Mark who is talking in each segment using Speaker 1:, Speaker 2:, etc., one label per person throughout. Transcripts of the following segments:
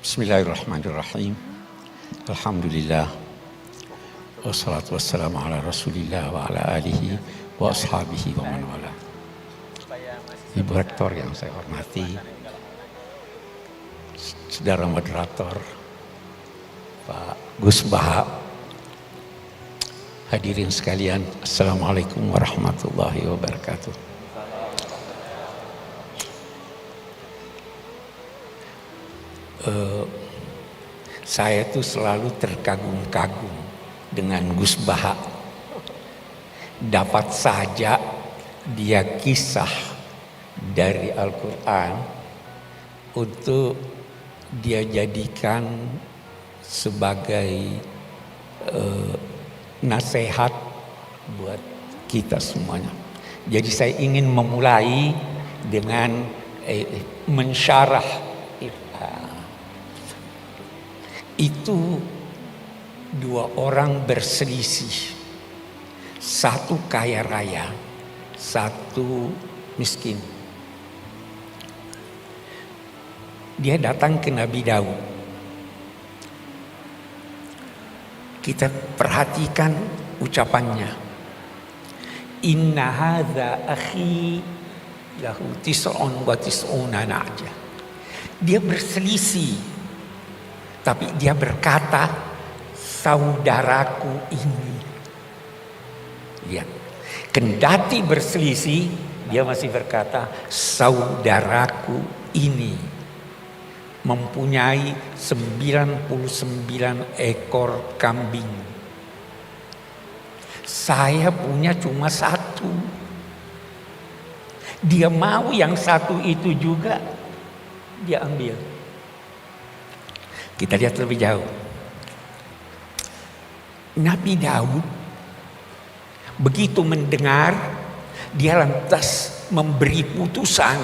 Speaker 1: Bismillahirrahmanirrahim. Alhamdulillah. Wassalatu wassalamu ala rasulillah wa ala alihi wa ashabihi wa man wala. Ibu Rektor yang saya hormati, saudara moderator, Pak Gus Baha, hadirin sekalian, Assalamualaikum warahmatullahi wabarakatuh. Saya tuh selalu terkagum-kagum dengan Gus Baha. Dapat saja dia kisah dari Al-Quran untuk dia jadikan sebagai nasihat buat kita semuanya. Jadi saya ingin memulai dengan mensyarah itu. Dua orang berselisih, satu kaya raya, satu miskin. Dia datang ke Nabi Daud. Kita perhatikan ucapannya. Inna hadza akhi lahu tis'un wa tis'una na'jah. Dia berselisih, tapi dia berkata, saudaraku ini. Lihat, kendati berselisih, dia masih berkata, saudaraku ini mempunyai 99 ekor kambing. Saya punya cuma satu. Dia mau yang satu itu juga dia ambil. Kita lihat lebih jauh. Nabi Daud begitu mendengar, dia lantas memberi putusan.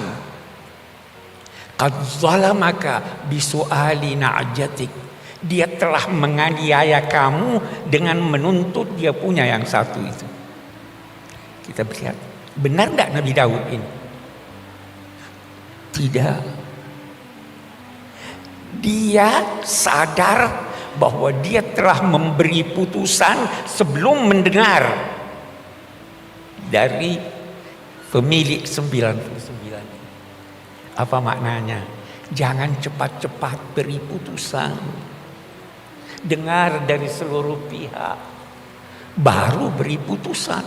Speaker 1: Qad zalamaka bisu'ali na'jatik. Dia telah menganiaya kamu dengan menuntut dia punya yang satu itu. Kita lihat, benar enggak Nabi Daud ini? Tidak. Dia sadar bahwa dia telah memberi putusan sebelum mendengar dari pemilik 99. Apa maknanya? Jangan cepat-cepat beri putusan. Dengar dari seluruh pihak, baru beri putusan.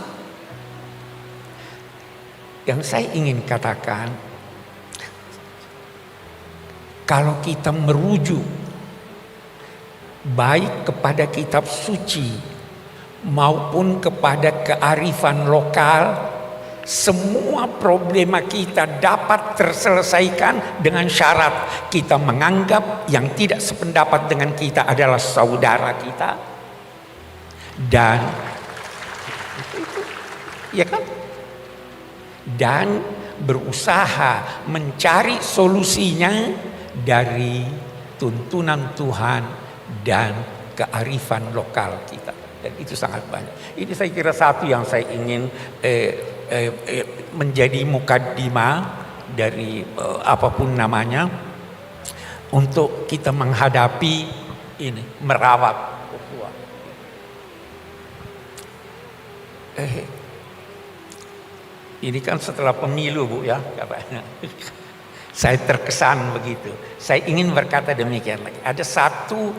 Speaker 1: Yang saya ingin katakan, kalau kita merujuk baik kepada kitab suci maupun kepada kearifan lokal, semua problema kita dapat terselesaikan dengan syarat kita menganggap yang tidak sependapat dengan kita adalah saudara kita, dan ya kan, dan berusaha mencari solusinya dari tuntunan Tuhan dan kearifan lokal kita. Dan itu sangat banyak. Ini saya kira satu yang saya ingin menjadi mukaddimah dari apapun namanya, untuk kita menghadapi ini, merawat ukhuwah. Ini kan setelah pemilu, Bu, ya katanya. Saya terkesan begitu. Saya ingin berkata demikian lagi. Ada satu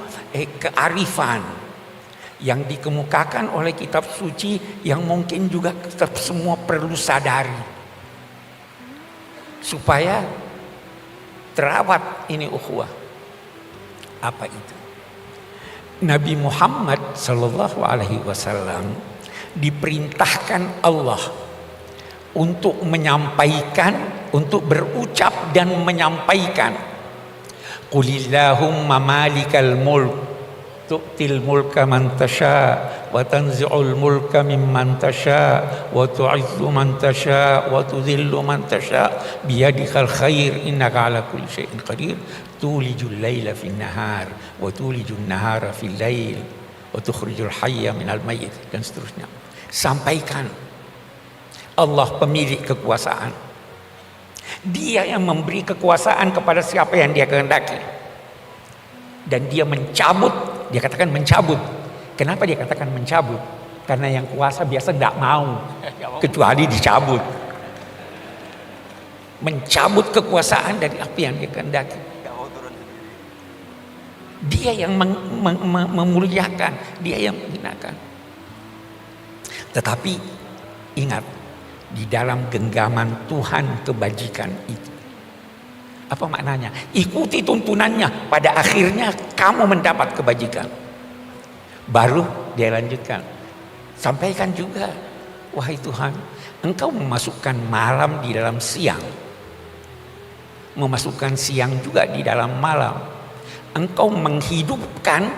Speaker 1: kearifan yang dikemukakan oleh kitab suci yang mungkin juga tetap semua perlu sadari supaya terawat ini ukhuwah. Apa itu? Nabi Muhammad sallallahu alaihi wasallam diperintahkan Allah untuk menyampaikan, untuk berucap dan menyampaikan, Qulillahumma malikal mulk tu'til mulka man tasha wa tanzi'ul mulka mimman tasha wa tu'izzu man tasha wa tudhillu man tasha biyadikal khair innaka ala kulli syai'in qadir tulijul laila fin nahar wa tulijul nahara fil lail wa tukhrijul hayya minal mayyit, dan seterusnya. Sampaikan, Allah pemilik kekuasaan. Dia yang memberi kekuasaan kepada siapa yang dia kehendaki. dan dia mencabut, dia katakan mencabut. Kenapa dia katakan mencabut? Karena yang kuasa biasa tidak mau kecuali dicabut. Mencabut kekuasaan dari apa yang dia kehendaki. Dia yang memuliakan, dia yang menghinakan. Tetapi ingat, di dalam genggaman Tuhan kebajikan itu, apa maknanya? Ikuti tuntunannya, pada akhirnya kamu mendapat kebajikan. Baru dia lanjutkan, sampaikan juga, wahai Tuhan, Engkau memasukkan malam di dalam siang, memasukkan siang juga di dalam malam. Engkau menghidupkan,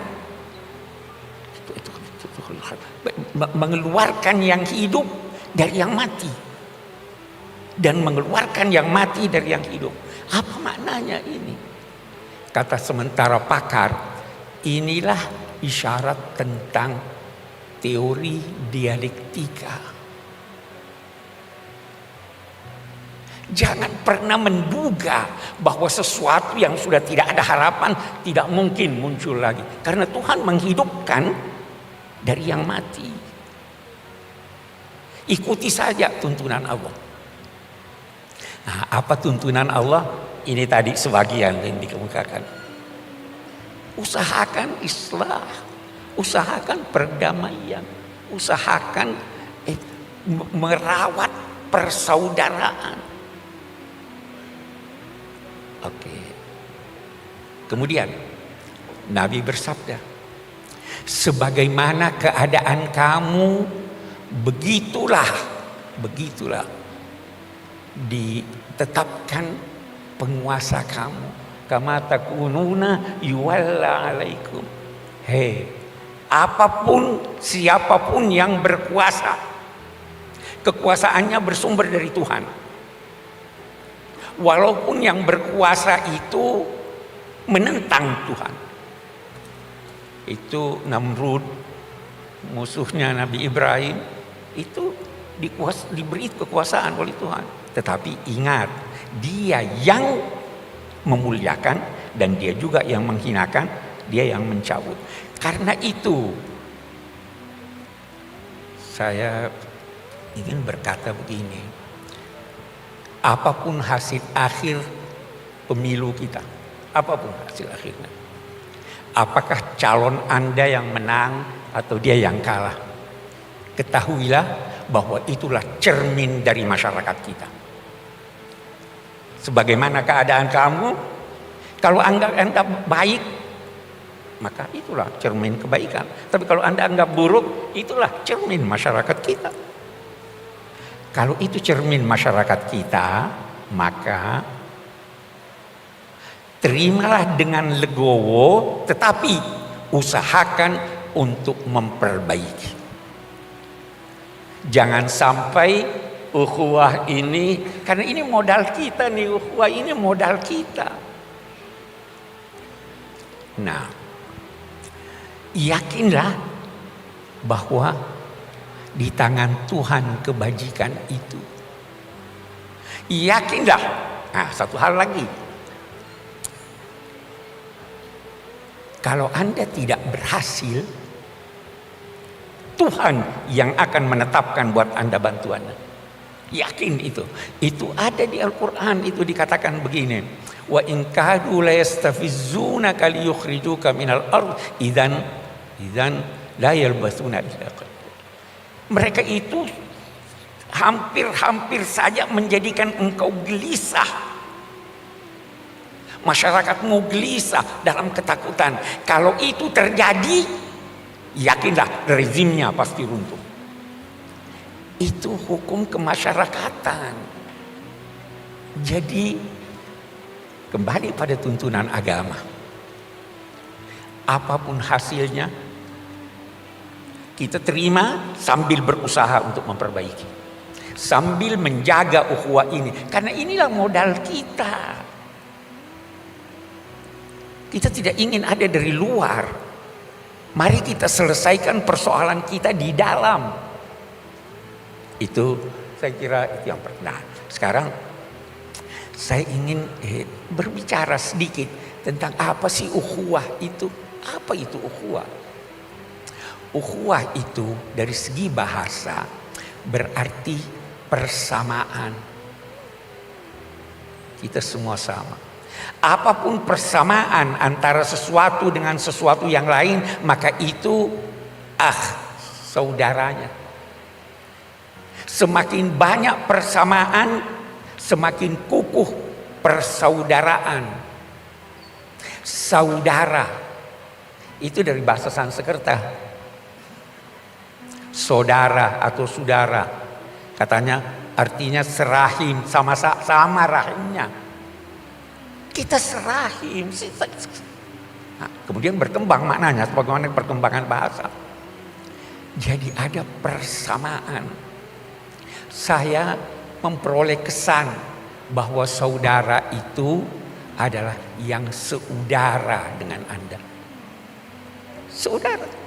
Speaker 1: mengeluarkan yang hidup dari yang mati, dan mengeluarkan yang mati dari yang hidup. Apa maknanya ini? Kata sementara pakar, inilah isyarat tentang teori dialektika. Jangan pernah menduga bahwa sesuatu yang sudah tidak ada harapan tidak mungkin muncul lagi. Karena Tuhan menghidupkan dari yang mati. Ikuti saja tuntunan Allah. Nah, apa tuntunan Allah? Ini tadi sebagian yang dikemukakan. Usahakan islah, usahakan perdamaian, usahakan merawat persaudaraan. Oke. Kemudian Nabi bersabda, sebagaimana keadaan kamu, begitulah ditetapkan penguasa kamu. Kama takununa yuwalla alaikum. Hei, apapun, siapapun yang berkuasa, kekuasaannya bersumber dari Tuhan. Walaupun yang berkuasa itu menentang Tuhan. Itu Namrud, musuhnya Nabi Ibrahim, itu diberi kekuasaan oleh Tuhan. Tetapi ingat, dia yang memuliakan dan dia juga yang menghinakan, dia yang mencabut. Karena itu saya ingin berkata begini, apapun hasil akhir pemilu kita, apapun hasil akhirnya, apakah calon Anda yang menang atau dia yang kalah, ketahuilah bahwa itulah cermin dari masyarakat kita. Sebagaimana keadaan kamu, kalau Anda baik, maka itulah cermin kebaikan. Tapi kalau Anda anggap buruk, itulah cermin masyarakat kita. Kalau itu cermin masyarakat kita, maka terimalah dengan legowo, tetapi usahakan untuk memperbaiki. Jangan sampai ukhuwah ini, karena ini modal kita nih, ukhuwah ini modal kita. Nah, yakinlah bahwa di tangan Tuhan kebajikan itu. Yakinlah. Nah, satu hal lagi. Kalau Anda tidak berhasil, Tuhan yang akan menetapkan buat Anda bantuan. Yakin itu. Itu ada di Al-Quran, itu dikatakan begini. Wa in kadu la yastafizzunaka liyukhrijuka minal ard idzan la yalbasuna illa qalil. Mereka itu hampir saja menjadikan engkau gelisah. Masyarakatmu gelisah dalam ketakutan. Kalau itu terjadi, yakinlah rezimnya pasti runtuh. Itu hukum kemasyarakatan. Jadi kembali pada tuntunan agama. Apapun hasilnya, kita terima sambil berusaha untuk memperbaiki, sambil menjaga ukhuwah ini, karena inilah modal kita. Kita tidak ingin ada dari luar. Mari kita selesaikan persoalan kita di dalam. Itu saya kira itu yang pertama. Sekarang saya ingin berbicara sedikit tentang apa sih ukhuwah itu. Apa itu ukhuwah? Ukhuwah itu dari segi bahasa berarti persamaan. Kita semua sama. Apapun persamaan antara sesuatu dengan sesuatu yang lain, maka itu saudaranya. Semakin banyak persamaan, semakin kukuh persaudaraan. Saudara itu dari bahasa Sanskerta. Saudara atau saudara, katanya artinya serahim, sama rahimnya. Kita serahim. Nah, kemudian berkembang maknanya sebagaimana perkembangan bahasa. Jadi ada persamaan. Saya memperoleh kesan bahwa saudara itu adalah yang seudara dengan Anda. Saudara.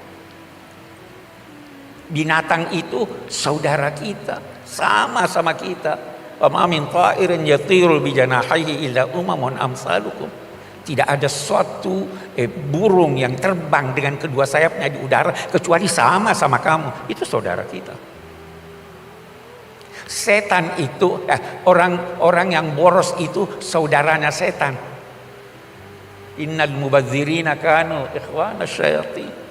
Speaker 1: Binatang itu saudara kita, sama-sama kita. Wa ma min ta'irin yatiru bi janahihi illa umamun amsalukum. Tidak ada suatu burung yang terbang dengan kedua sayapnya di udara kecuali sama-sama kamu. Itu saudara kita. Setan itu orang yang boros itu saudaranya setan. Innal mubadzirina kanu ikhwana syayatin.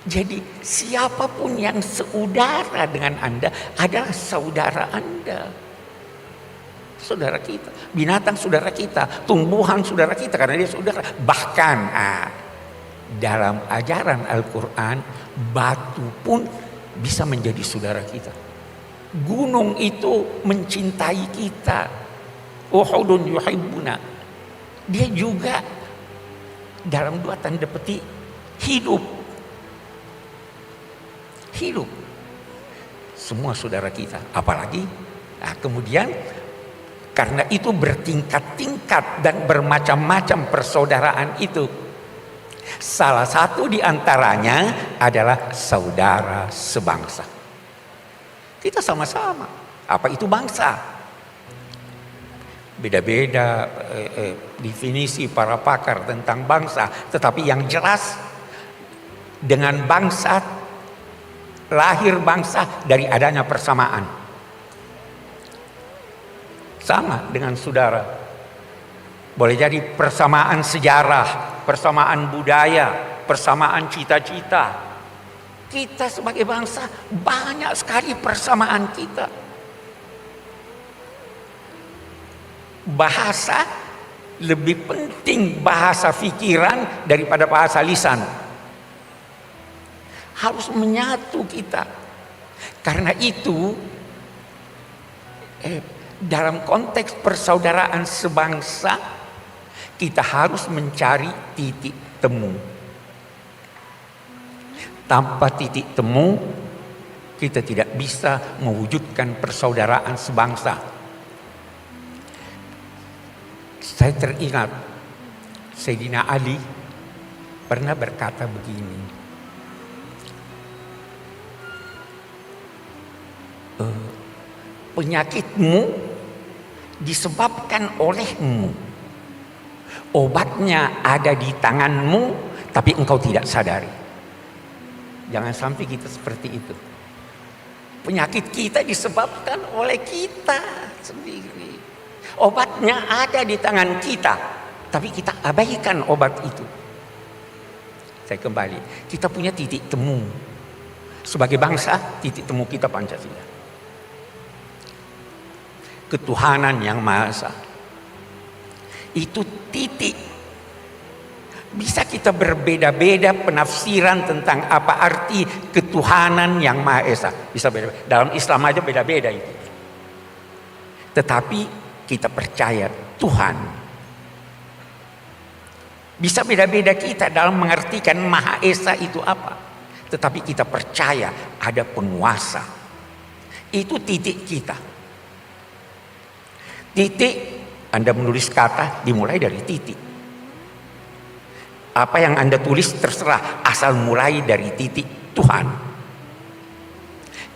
Speaker 1: Jadi siapapun yang seudara dengan Anda adalah saudara Anda. Saudara kita. Binatang saudara kita. Tumbuhan saudara kita karena dia saudara. Bahkan dalam ajaran Al-Quran, batu pun bisa menjadi saudara kita. Gunung itu mencintai kita. Uhudun yuhibbuna. Dia juga dalam dua tanda petik hidup. Hidup. Semua saudara kita. Apalagi kemudian karena itu bertingkat-tingkat dan bermacam-macam persaudaraan itu. Salah satu di antaranya adalah saudara sebangsa. Kita sama-sama. Apa itu bangsa? Beda-beda definisi para pakar tentang bangsa. Tetapi yang jelas dengan bangsa, lahir bangsa dari adanya persamaan. Sama dengan saudara. Boleh jadi persamaan sejarah, persamaan budaya, persamaan cita-cita. Kita sebagai bangsa banyak sekali persamaan kita. Bahasa lebih penting bahasa pikiran daripada bahasa lisan. Harus menyatu kita. Karena itu dalam konteks persaudaraan sebangsa kita harus mencari titik temu. Tanpa titik temu kita tidak bisa mewujudkan persaudaraan sebangsa. Saya teringat Sayyidina Ali pernah berkata begini. Penyakitmu disebabkan olehmu. Obatnya ada di tanganmu, tapi engkau tidak sadari. Jangan sampai kita seperti itu. Penyakit kita disebabkan oleh kita sendiri. Obatnya ada di tangan kita, tapi kita abaikan obat itu. Saya kembali, kita punya titik temu. Sebagai bangsa, titik temu kita Pancasila. Ketuhanan yang Maha Esa. Itu titik. Bisa kita berbeda-beda penafsiran tentang apa arti ketuhanan yang Maha Esa. Bisa beda. Dalam Islam aja beda-beda itu. Tetapi kita percaya Tuhan. Bisa beda-beda kita dalam mengartikan Maha Esa itu apa. Tetapi kita percaya ada penguasa. Itu titik kita. Titik, Anda menulis kata dimulai dari titik. Apa yang Anda tulis terserah, asal mulai dari titik Tuhan.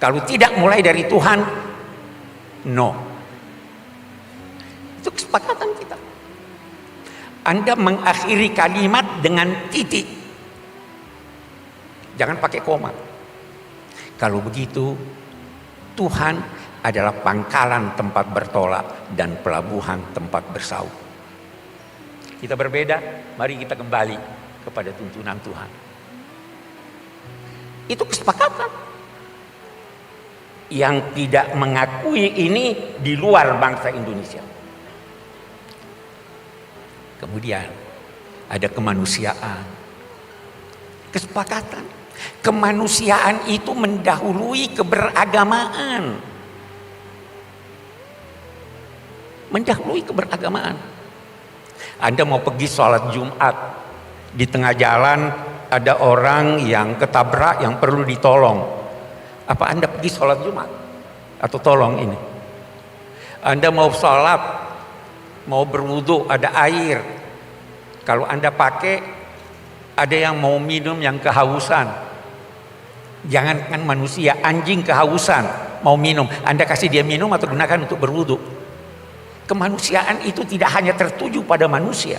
Speaker 1: Kalau tidak mulai dari Tuhan, no. Itu kesepakatan kita. Anda mengakhiri kalimat dengan titik. Jangan pakai koma. Kalau begitu, Tuhan adalah pangkalan tempat bertolak dan pelabuhan tempat bersau. Kita berbeda, mari kita kembali kepada tuntunan Tuhan. Itu kesepakatan. Yang tidak mengakui ini di luar bangsa Indonesia. Kemudian ada kemanusiaan. Kesepakatan. Kemanusiaan itu mendahului keberagamaan. Mendahului keberagamaan. Anda mau pergi sholat Jumat, di tengah jalan ada orang yang ketabrak yang perlu ditolong. Apa Anda pergi sholat Jumat? Atau tolong ini? Anda mau sholat, mau berwudu, ada air. Kalau Anda pakai, ada yang mau minum yang kehausan. Jangankan manusia, anjing kehausan mau minum. Anda kasih dia minum atau gunakan untuk berwudu. Kemanusiaan itu tidak hanya tertuju pada manusia,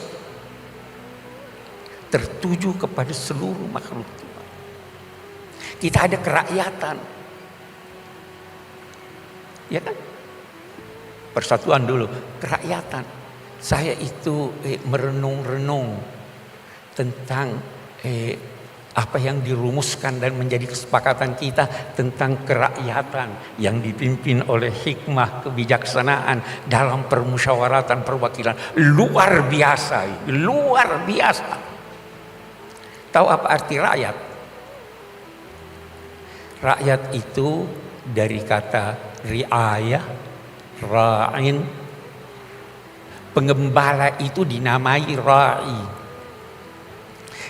Speaker 1: tertuju kepada seluruh makhluk Tuhan. Kita ada kerakyatan, ya kan? Persatuan dulu, kerakyatan. Saya itu merenung-renung tentang apa yang dirumuskan dan menjadi kesepakatan kita tentang kerakyatan yang dipimpin oleh hikmah kebijaksanaan dalam permusyawaratan perwakilan. Luar biasa, luar biasa. Tahu apa arti rakyat? Rakyat itu dari kata riayah, ra'in. Pengembala itu dinamai ra'i,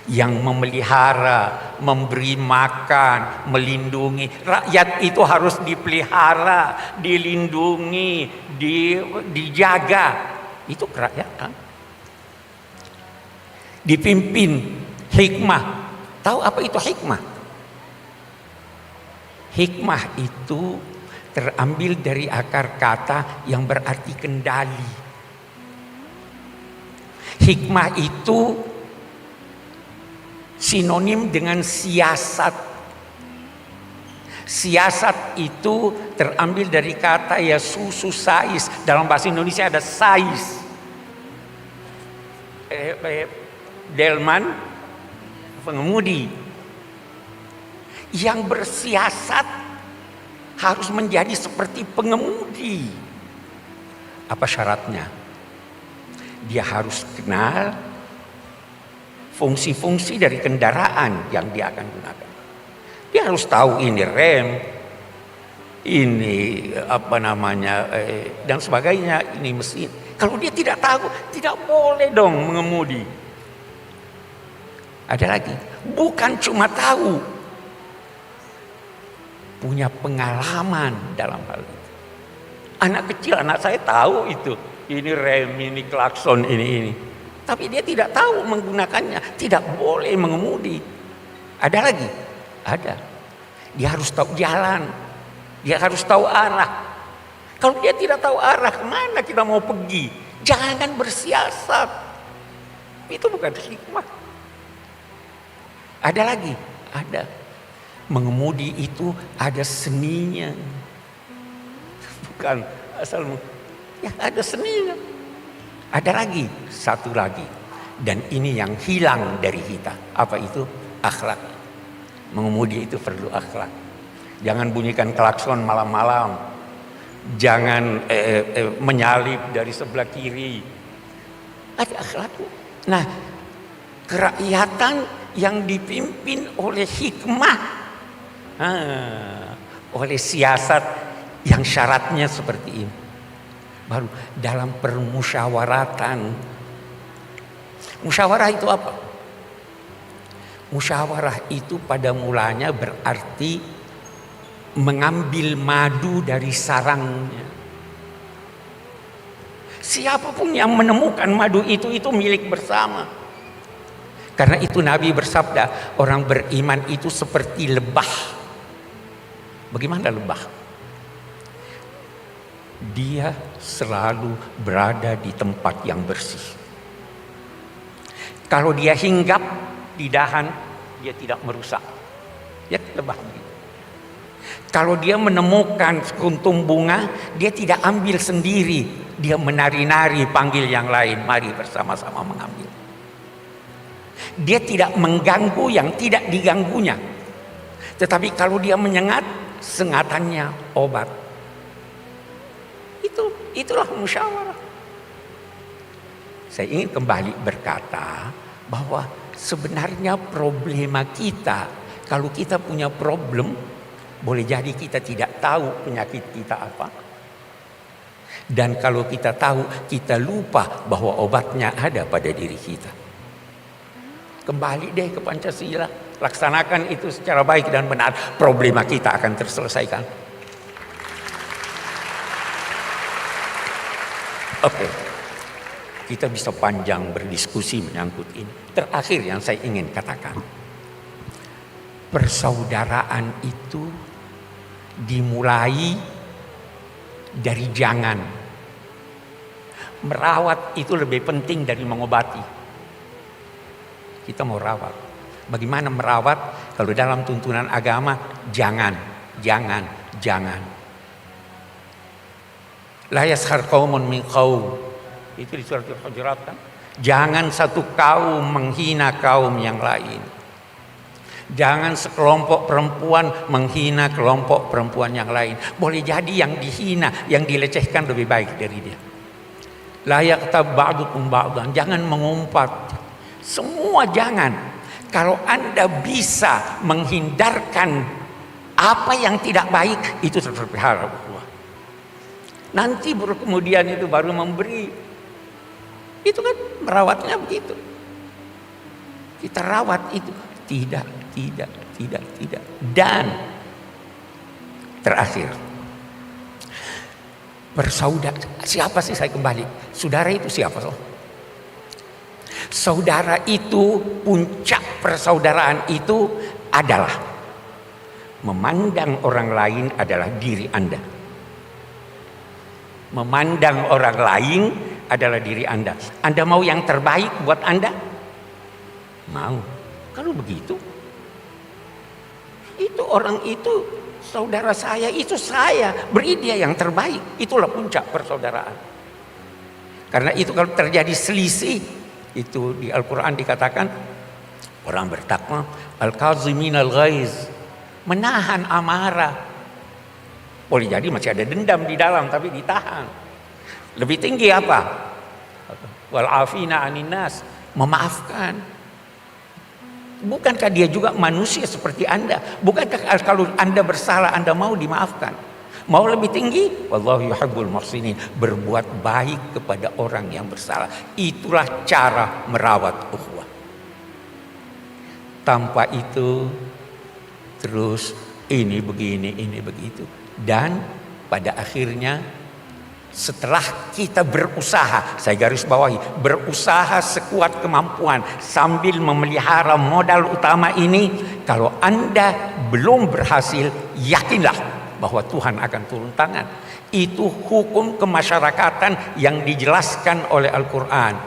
Speaker 1: yang memelihara, memberi makan, melindungi. Rakyat itu harus dipelihara, dilindungi, dijaga. Itu kerakyatan. Dipimpin hikmah. Tahu apa itu hikmah? Hikmah itu terambil dari akar kata yang berarti kendali. Hikmah itu sinonim dengan siasat. Siasat itu terambil dari kata ya susu sais. Dalam bahasa Indonesia ada sais. Delman, pengemudi. Yang bersiasat harus menjadi seperti pengemudi. Apa syaratnya? Dia harus kenal fungsi-fungsi dari kendaraan yang dia akan gunakan. Dia harus tahu ini rem, ini apa namanya dan sebagainya, ini mesin. Kalau dia tidak tahu, tidak boleh dong mengemudi. Ada lagi, bukan cuma tahu, punya pengalaman dalam hal itu. Anak kecil, anak saya tahu itu, ini rem, ini klakson, ini. Tapi dia tidak tahu menggunakannya, tidak boleh mengemudi. Ada lagi? Ada. Dia harus tahu jalan, dia harus tahu arah. Kalau dia tidak tahu arah, kemana kita mau pergi? Jangan bersiasat. Itu bukan hikmah. Ada lagi? Ada. Mengemudi itu ada seninya. Bukan asal, ya ada seninya. Ada lagi, satu lagi. Dan ini yang hilang dari kita. Apa itu? Akhlak. Mengemudi itu perlu akhlak. Jangan bunyikan klakson malam-malam. Jangan menyalip dari sebelah kiri. Ada akhlaknya. Nah, kerakyatan yang dipimpin oleh hikmah, oleh siasat yang syaratnya seperti ini. Baru dalam permusyawaratan. Musyawarah itu apa? Musyawarah itu pada mulanya berarti mengambil madu dari sarangnya. Siapapun yang menemukan madu itu milik bersama. Karena itu Nabi bersabda, orang beriman itu seperti lebah. Bagaimana lebah? Dia selalu berada di tempat yang bersih. Kalau dia hinggap di dahan, dia tidak merusak. Ya, lebah begitu. Kalau dia menemukan kuntum bunga, dia tidak ambil sendiri. Dia menari-nari panggil yang lain, mari bersama-sama mengambil. Dia tidak mengganggu yang tidak diganggunya. Tetapi kalau dia menyengat, sengatannya obat. Itulah musyawarah. Saya ingin kembali berkata bahwa sebenarnya problema kita, kalau kita punya problem, boleh jadi kita tidak tahu penyakit kita apa. Dan kalau kita tahu, kita lupa bahwa obatnya ada pada diri kita. Kembali deh ke Pancasila, laksanakan itu secara baik dan benar, problema kita akan terselesaikan. Oke, kita bisa panjang berdiskusi menyangkut ini. Terakhir yang saya ingin katakan, persaudaraan itu dimulai dari jangan. Merawat itu lebih penting dari mengobati. Kita mau rawat. Bagaimana merawat? Kalau dalam tuntunan agama, jangan. La yaskhar qaumun min qaum. Itu di surat Al-Hujurat kan? Jangan satu kaum menghina kaum yang lain. Jangan sekelompok perempuan menghina kelompok perempuan yang lain. Boleh jadi yang dihina, yang dilecehkan lebih baik dari dia. La yaqtab ba'dukum ba'dan. Jangan mengumpat. Semua jangan. Kalau Anda bisa menghindarkan apa yang tidak baik, itu terpelihara. Nanti kemudian itu baru memberi. Itu kan merawatnya begitu. Kita rawat itu. Tidak. Dan terakhir, bersaudara. Siapa sih, saya kembali? Saudara itu siapa? Saudara itu, puncak persaudaraan itu adalah memandang orang lain adalah diri Anda. Memandang orang lain adalah diri Anda. Anda mau yang terbaik buat Anda? Mau. Kalau begitu, itu orang itu saudara saya, itu saya, beri dia yang terbaik. Itulah puncak persaudaraan. Karena itu kalau terjadi selisih, itu di Al-Quran dikatakan orang bertakwa, al-kaziminal ghaiz, menahan amarah. Boleh jadi masih ada dendam di dalam, tapi ditahan. Lebih tinggi apa? Wal afina anin nas, memaafkan. Bukankah dia juga manusia seperti Anda? Bukankah kalau Anda bersalah, Anda mau dimaafkan? Mau lebih tinggi? Wallahu yuhibbul muhsinin, berbuat baik kepada orang yang bersalah. Itulah cara merawat ukhuwah. Tanpa itu terus ini begini, ini begitu. Dan pada akhirnya setelah kita berusaha, saya garis bawahi, berusaha sekuat kemampuan sambil memelihara modal utama ini, kalau Anda belum berhasil, yakinlah bahwa Tuhan akan turun tangan. Itu hukum kemasyarakatan yang dijelaskan oleh Al-Quran.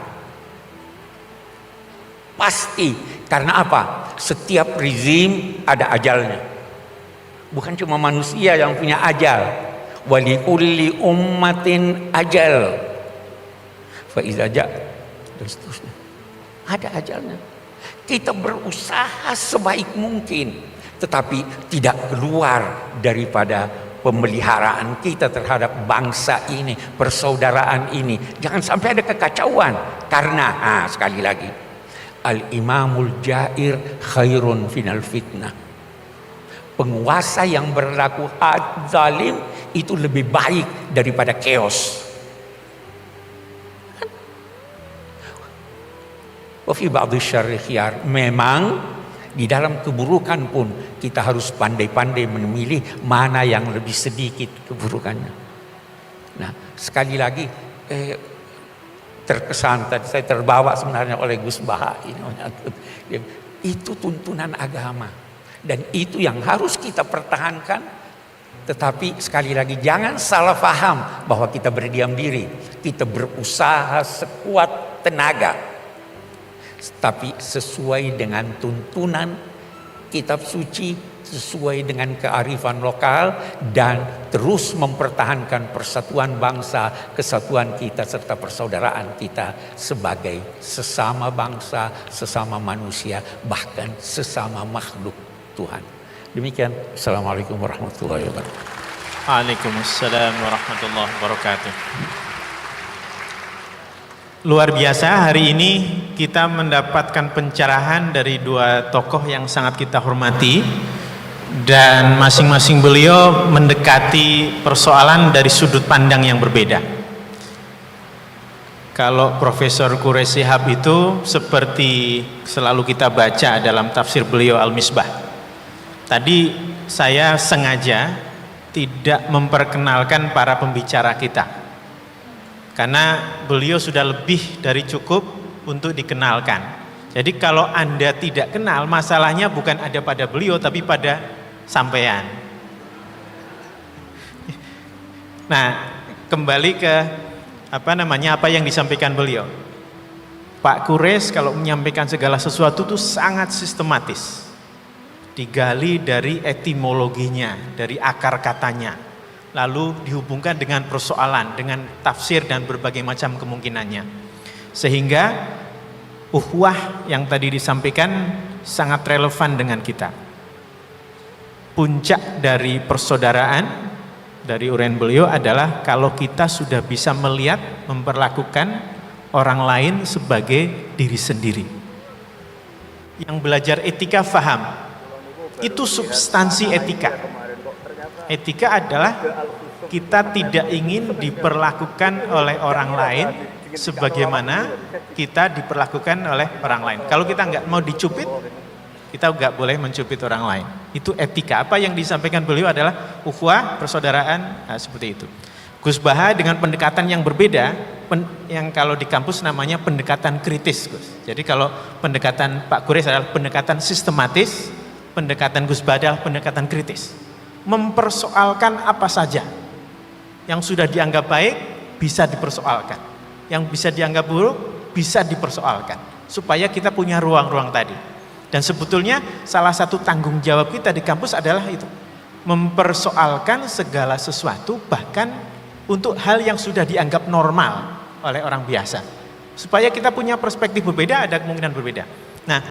Speaker 1: Pasti, karena apa? Setiap rezim ada ajalnya. Bukan cuma manusia yang punya ajal. Walikulli ummatin ajal. Fa iza ja', dan seterusnya. Ada ajalnya. Kita berusaha sebaik mungkin, tetapi tidak keluar daripada pemeliharaan kita terhadap bangsa ini, persaudaraan ini. Jangan sampai ada kekacauan. Karena sekali lagi, al-imamul jair khairun final fitnah. Penguasa yang berlaku zalim itu lebih baik daripada chaos. Wa fi ba'dhi syarri khiyar. Memang di dalam keburukan pun kita harus pandai-pandai memilih mana yang lebih sedikit keburukannya. Nah, sekali lagi terkesan tadi saya terbawa sebenarnya oleh Gus Baha ini. Itu tuntunan agama. Dan itu yang harus kita pertahankan. Tetapi sekali lagi jangan salah paham bahwa kita berdiam diri. Kita berusaha sekuat tenaga. tapi sesuai dengan tuntunan kitab suci, sesuai dengan kearifan lokal, dan terus mempertahankan persatuan bangsa, kesatuan kita serta persaudaraan kita sebagai sesama bangsa, sesama manusia, bahkan sesama makhluk Tuhan. Demikian, Assalamualaikum warahmatullahi wabarakatuh.
Speaker 2: Waalaikumsalam warahmatullahi wabarakatuh. Luar biasa, hari ini kita mendapatkan pencerahan dari dua tokoh yang sangat kita hormati, dan masing-masing beliau mendekati persoalan dari sudut pandang yang berbeda. Kalau Profesor Quraish Shihab itu seperti selalu kita baca dalam tafsir beliau Al-Misbah. Tadi saya sengaja tidak memperkenalkan para pembicara kita, karena beliau sudah lebih dari cukup untuk dikenalkan. Jadi kalau Anda tidak kenal, masalahnya bukan ada pada beliau tapi pada sampean. Nah, kembali ke apa yang disampaikan beliau. Pak Quraish kalau menyampaikan segala sesuatu itu sangat sistematis. Digali dari etimologinya, dari akar katanya, lalu dihubungkan dengan persoalan, dengan tafsir dan berbagai macam kemungkinannya, sehingga ukhuwah yang tadi disampaikan sangat relevan dengan kita. Puncak dari persaudaraan dari uraian beliau adalah kalau kita sudah bisa melihat, memperlakukan orang lain sebagai diri sendiri. Yang belajar etika faham itu substansi etika. Etika adalah kita tidak ingin diperlakukan oleh orang lain sebagaimana kita diperlakukan oleh orang lain. Kalau kita nggak mau dicubit, kita nggak boleh mencubit orang lain. Itu etika. Apa yang disampaikan beliau adalah ukhuwah, persaudaraan, seperti itu. Gus Baha dengan pendekatan yang berbeda, yang kalau di kampus namanya pendekatan kritis, Gus. Jadi kalau pendekatan Pak Quraish adalah pendekatan sistematis, pendekatan Gus Baha adalah pendekatan kritis. Mempersoalkan apa saja yang sudah dianggap baik bisa dipersoalkan, yang bisa dianggap buruk bisa dipersoalkan, supaya kita punya ruang-ruang tadi. Dan sebetulnya salah satu tanggung jawab kita di kampus adalah itu, mempersoalkan segala sesuatu, bahkan untuk hal yang sudah dianggap normal oleh orang biasa, supaya kita punya perspektif berbeda, ada kemungkinan berbeda. Nah,